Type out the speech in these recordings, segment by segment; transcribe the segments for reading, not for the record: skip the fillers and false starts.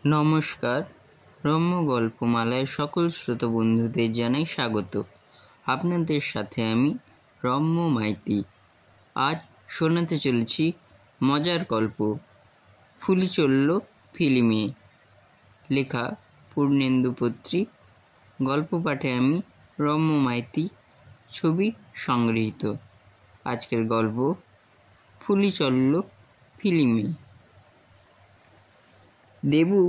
নমস্কার, রম্য গল্পমালায় সকল শ্রোতা বন্ধুদের জানাই স্বাগত। আপনাদের সাথে আমি রম্য মাইতি। আজ শোনাতে চলেছি মজার গল্প ফুলি চলল ফিল্মে। লেখা পূর্ণেন্দু পত্রিক। গল্প পাঠে আমি রম্য মাইতি। ছবি সংগৃহীত। আজকের গল্প ফুলি চলল ফিল্মে। দেবু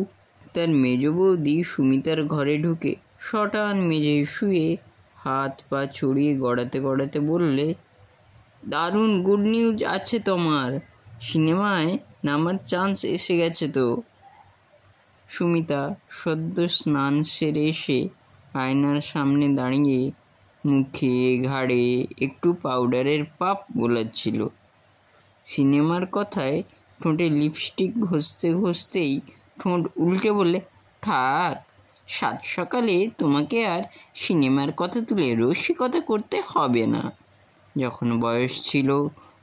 তার মেজ বৌদি সুমিতার ঘরে ঢুকে শটান মেঝেয় শুয়ে হাত পা ছড়িয়ে গড়াতে গড়াতে বললে, দারুণ গুড নিউজ আছে তোমার, সিনেমায় নামার চান্স এসে গেছে তো। সুমিতা সদ্য স্নান সেরে এসে আয়নার সামনে দাঁড়িয়ে মুখে ঘাড়ে একটু পাউডারের পাপ বোলাচ্ছিল। সিনেমার কথায় ঠোঁটে লিপস্টিক ঘষতে ঘষতেই ঠোঁট উল্টে বললে, থাক, সাত সকালে তোমাকে আর সিনেমার কথা তুলে রসিকতা করতে হবে না। যখন বয়স ছিল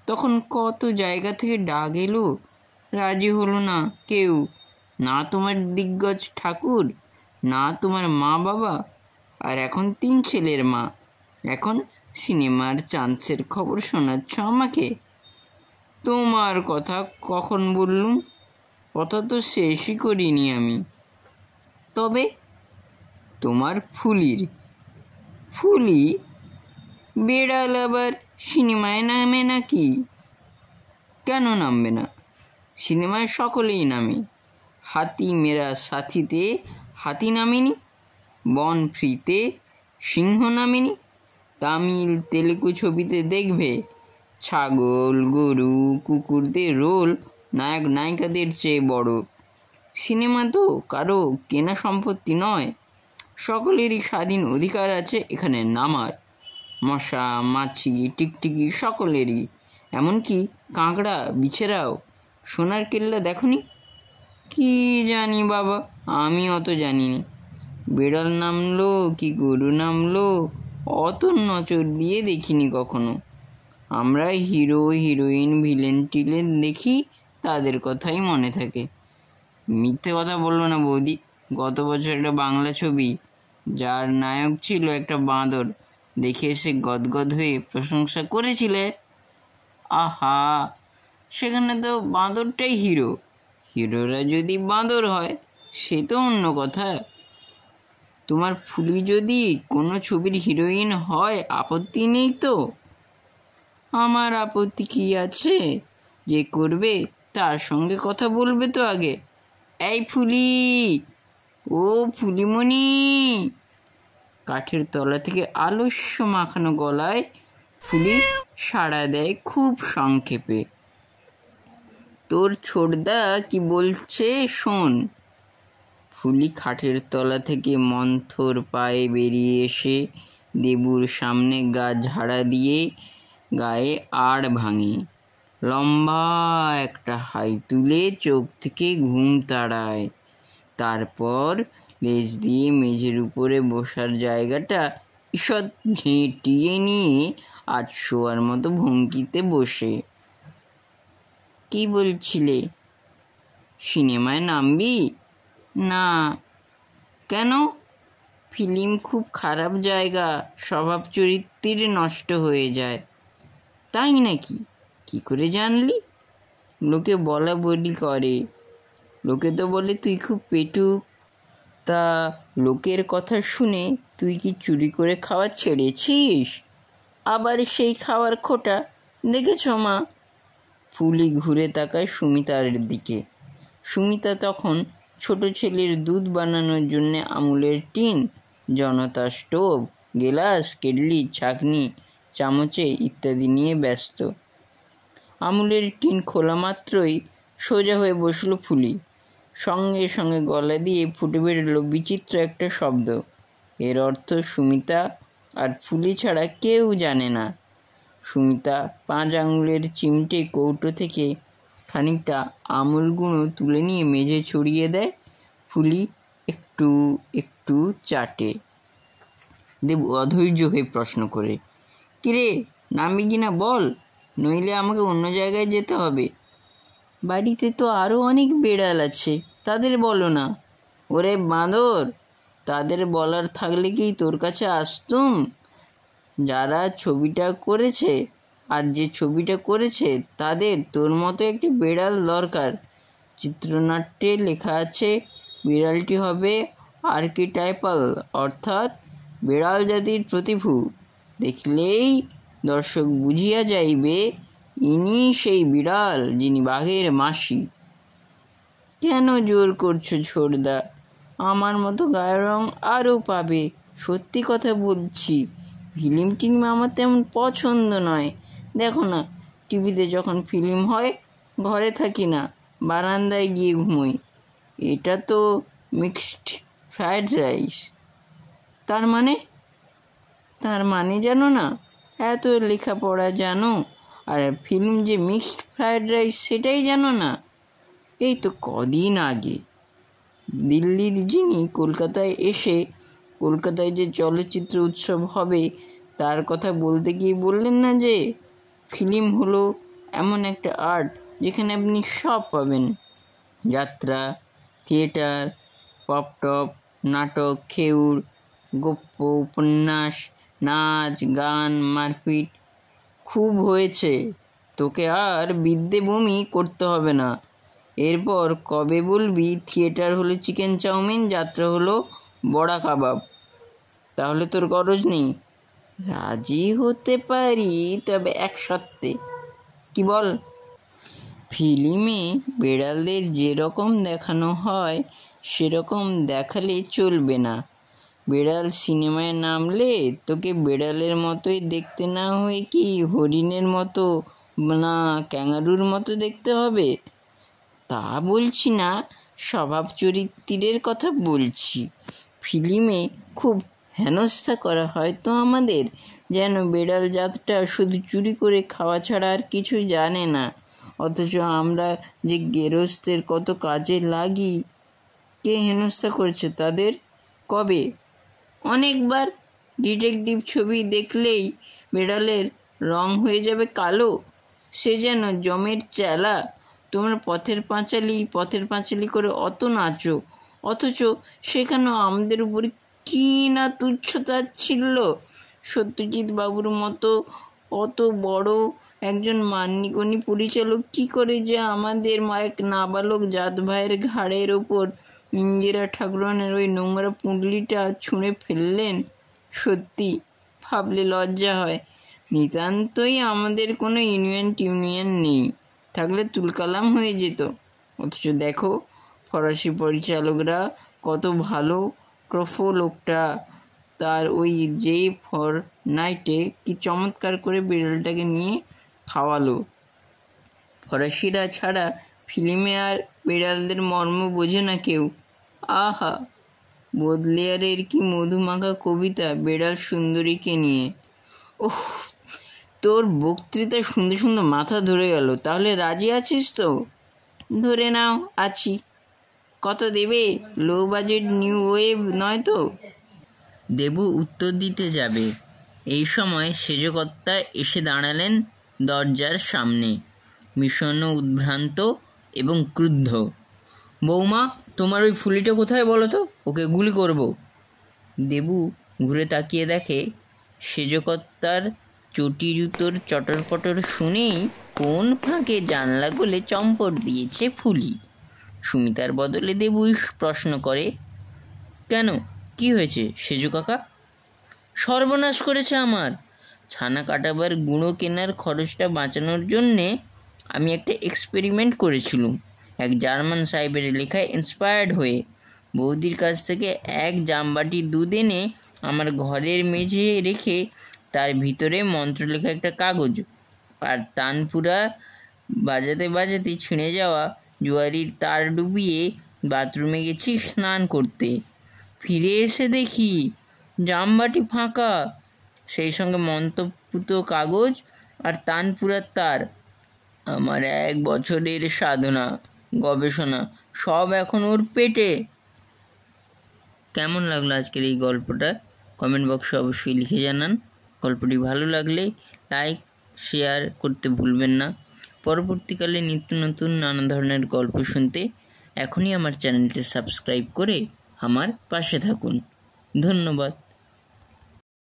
তখন কত জায়গা থেকে ডাক এলো, রাজি হলো না কেউ। না তোমার দিগ্গজ ঠাকুর, না তোমার মা বাবা, আর এখন 3 ছেলের মা। এখন সিনেমার চান্সের খবর শোনাচ্ছ আমাকে। তোমার কথা কখন বললুম? কথা তো শেষই করিনি আমি। তবে তোমার ফুলি বেড়াল আবার সিনেমায় নামে নাকি? কেন নামবে না? সিনেমায় সকলেই নামে। হাতি মেরা সাথীতে হাতি নামেনি, বন ফ্রিতে সিংহ নামেনি। তামিল তেলেগু ছবিতে দেখবে ছাগল গরু কুকুরদের রোল নায়ক নায়িকাদের চেয়ে বড়। সিনেমা তো কারো কেনা সম্পত্তি নয়, সকলেরই স্বাধীন অধিকার আছে এখানে নামার। মশা মাছি টিকটিকি সকলেরই, এমনকি কাঁকড়া বিছেরাও। সোনার কেল্লা দেখনি? কি জানি বাবা, আমি অত জানি না। বেড়াল নামলো কি গরু নামলো অত নজর দিয়ে দেখিনি কখনো। আমরা হিরো হিরোইন ভিলেন টিলেন দেখি, তাদের কথাই মনে থাকে। মিথ্যে কথা বলবো না বৌদি, গত বছর একটা বাংলা ছবি যার নায়ক ছিল একটা বাঁদর, দেখে এসে গদগদ হয়ে প্রশংসা করেছিলে। আহা, সেখানে তো বাঁদরটাই হিরো। হিরোরা যদি বাঁদর হয় সে তো অন্য কথা। তোমার ফুলি যদি কোনো ছবির হিরোইন হয় আপত্তি নেই তো? আমার আপত্তি কি আছে? যে করবে তার সঙ্গে কথা বলবে তো আগে। এই ফুলি, ও ফুলিমণি। কাঠের তলা থেকে আলস্য মাখানো গলায় ফুলি সাড়া দেয় খুব সংক্ষেপে। তোর ছোটদা কি বলছে শোন। ফুলি খাটের তলা থেকে মন্থর পায়ে বেরিয়ে এসে দেবুর সামনে গা ঝাড়া দিয়ে গায়ে আড় ভাঙে। লম্বা একটা হাই তুলে চোখ থেকে ঘুম তাড়ায়। তারপর লেজ দিয়ে মেঝের উপরে বসার জায়গাটা ঈষৎ ঝেঁটিয়ে নিয়ে আজ শোয়ার মতো ভঙ্গিতে বসে। কি বলছিলে? সিনেমায় নামবি? না। কেন? ফিল্ম খুব খারাপ জায়গা, স্বভাব চরিত্রের নষ্ট হয়ে যায়। তাই নাকি? কি করে জানলি? লোকে বলা বলি করে। লোকে তো বলে তুই খুব পেটুক। তা লোকের কথা শুনে তুই কি চুরি করে খাওয়া ছেড়েছিস? আবার সেই খাওয়ার খোটা দেখেছ মা? ফুলি ঘুরে তাকায় সুমিতার দিকে। সুমিতা তখন ছোট ছেলের দুধ বানানোর জন্য আমুলের টিন, জনতা স্টোভ, গেলাস, কেটলি, ছাঁকনি, চামচে ইত্যাদি নিয়ে ব্যস্ত। আমুলের টিন খোলা মাত্রই সোজা হয়ে বসলো ফুলি। সঙ্গে সঙ্গে গলা দিয়ে ফুটে বেরোলো বিচিত্র একটা শব্দ। এর অর্থ সুমিতা আর ফুলি ছাড়া কেউ জানে না। সুমিতা 5 আঙুলের চিমটে কৌটো থেকে খানিকটা আমুল গুঁড়ো তুলে নিয়ে মেঝে ছড়িয়ে দেয়। ফুলি একটু একটু চাটে। দেবু অধৈর্য হয়ে প্রশ্ন করে, কিরে নামবি কিনা বল, নইলে আমাকে অন্য জায়গায় যেতে হবে। বাড়িতে তো আরও অনেক বেড়াল আছে, তাদের বলো না। ওরে বাঁদর, তাদের বলার থাকলে কি তোর কাছে আসতুম? যারা ছবিটা করেছে আর যে ছবিটা করেছে তাদের তোর মতো একটি বিড়াল দরকার। চিত্রনাট্যে লেখা আছে বিড়ালটি হবে আর্কিটাইপাল, অর্থাৎ বিড়াল জাতির প্রতিভূ। দেখলেই দর্শক বুঝিয়া যাইবে ইনি সেই বিড়াল যিনি বাঘের মাসি। কেন জোর করছো ছোড়দা? আমার মতো গায়ের রং আরও পাবে। সত্যি কথা বলছি, ফিল্ম টিম আমার তেমন পছন্দ নয়। দেখো না, টিভিতে যখন ফিল্ম হয় ঘরে থাকি না, বারান্দায় গিয়ে ঘুমোই। এটা তো মিক্সড ফ্রায়েড রাইস। তার মানে জানো না? এত লেখাপড়া জানো, আর ফিল্ম যে মিক্সড ফ্রায়েড রাইস সেটাই জানো না? এই তো কদিন আগে দিল্লির যিনি কলকাতায় যে চলচ্চিত্র উৎসব হবে তার কথা বলতে গিয়ে বললেন না যে ফিল্ম হলো এমন একটা আর্ট যেখানে আপনি সব পাবেন। যাত্রা, থিয়েটার, পপটপ, নাটক, খেউড়, গপ্প, উপন্যাস, নাচ, গান, মারপিট। খুব হয়েছে, তোকে আর বিদ্যে বমি করতে হবে না। এরপর কবে বলবি থিয়েটার হলো চিকেন চাউমিন, যাত্রা হলো বড়া কাবাব? তাহলে তোর গরজ নেই। রাজি হতে পারি, তবে এক শর্তে। কি বল? ফিল্মে বেড়ালদের যেরকম দেখানো হয় সেরকম দেখালে চলবে না। বেড়াল সিনেমায় নামলে তোকে বেড়ালের মতোই দেখতে না হয়ে কি হরিণের মতো না ক্যাঙ্গারুর মতো দেখতে হবে? তা বলছি না, স্বভাব চরিত্রের কথা বলছি। ফিল্মে খুব হেনস্থা করা হয় তো আমাদের, যেন বেড়াল জাতটা শুধু চুরি করে খাওয়া ছাড়া আর কিছু জানে না। অথচ আমরা যে গেরস্তের কত কাজে লাগি। কে হেনস্থা করেছে তাদের? কবে? অনেকবার। ডিটেকটিভ ছবি দেখলেই বেড়ালের রং হয়ে যাবে কালো, সে যেন জমের চেলা। তোমরা পথের পাঁচালি করে অত নাচো, অথচ সেখানেও আমাদের উপর কি না তুচ্ছতা ছিল। সত্যজিৎ বাবুর মতো অত বড় একজন মান্যিগণী পরিচালক কি করে যে আমাদের এক নাবালক জাত ভাইয়ের ঘাড়ের ওপর ইন্দিরা ঠাকুরানের ওই নোংরা পুঁটলিটা ছুঁড়ে ফেললেন, সত্যি ভাবলে লজ্জা হয়। নিতান্তই আমাদের কোনো টিউনিয়ন নেই, থাকলে তুলকালাম হয়ে যেত। অথচ দেখো ফরাসি পরিচালকরা কত ভালো। ক্রফো লোকটা, তার ওই যেই ফর নাইটে কি চমৎকার করে বিড়ালটাকে নিয়ে খাওয়ালো। ফরাসিরা ছাড়া ফিল্মে আর বিড়ালদের মর্ম বোঝে না কেউ। আহা, বোদলেয়ারের কি মধুমাখা কবিতা বিড়াল সুন্দরীকে নিয়ে! ওহ, তোর বক্তৃতা শুনতে শুনতে মাথা ধরে গেল। তাহলে রাজি আছিস তো? ধরে নাও আছি। কত দেবে? লো বাজেট নিউ ওয়েভ নয় তো? দেবু উত্তর দিতে যাবে, এই সময় সেজকর্তা এসে দাঁড়ালেন দরজার সামনে, বিষণ্ণ, উদ্ভ্রান্ত এবং ক্রুদ্ধ। বৌমা, তোমার ওই ফুলিটা কোথায় বলো তো? ওকে গুলি করব। দেবু ঘুরে তাকিয়ে দেখে সেজকর্তার চটি জুতোর চটর পটর শুনেই কোন ফাঁকে জানলা গলে চম্পট দিয়েছে ফুলি। সুমিতার বদলে দেবু প্রশ্ন করে, কেন, কি হয়েছে সেজু কাকা? সর্বনাশ করেছে আমার। ছানা কাটাবার গুঁড়ো কেনার খরচটা বাঁচানোর জন্যে আমি একটা এক্সপেরিমেন্ট করেছিলুম, এক জার্মান সাহেবের লেখায় ইন্সপায়ার্ড হয়ে। বৌদির কাছ থেকে এক জামবাটি দুধ এনে আমার ঘরের মেঝে রেখে তার ভিতরে মন্ত্রলেখা একটা কাগজ আর তানপুরা বাজাতে বাজাতে ছিঁড়ে যাওয়া জুয়ারির তার ডুবিয়ে বাথরুমে গেছি স্নান করতে। ফিরে এসে দেখি জামবাটি ফাঁকা, সেই সঙ্গে মন্ত্রপুত কাগজ আর তানপুরার তার। আমার 1 বছরের সাধনা, গবেষণা সব এখন ওর পেটে। কেমন লাগলো আজকের এই গল্পটা? কমেন্ট বক্সে অবশ্যই লিখে জানান। গল্পটি ভালো লাগলে লাইক শেয়ার করতে ভুলবেন না। পরবর্তীকালে নিত্য নতুন নানা ধরনের গল্প শুনতে এখনই আমার চ্যানেলটি সাবস্ক্রাইব করে আমার পাশে থাকুন। ধন্যবাদ।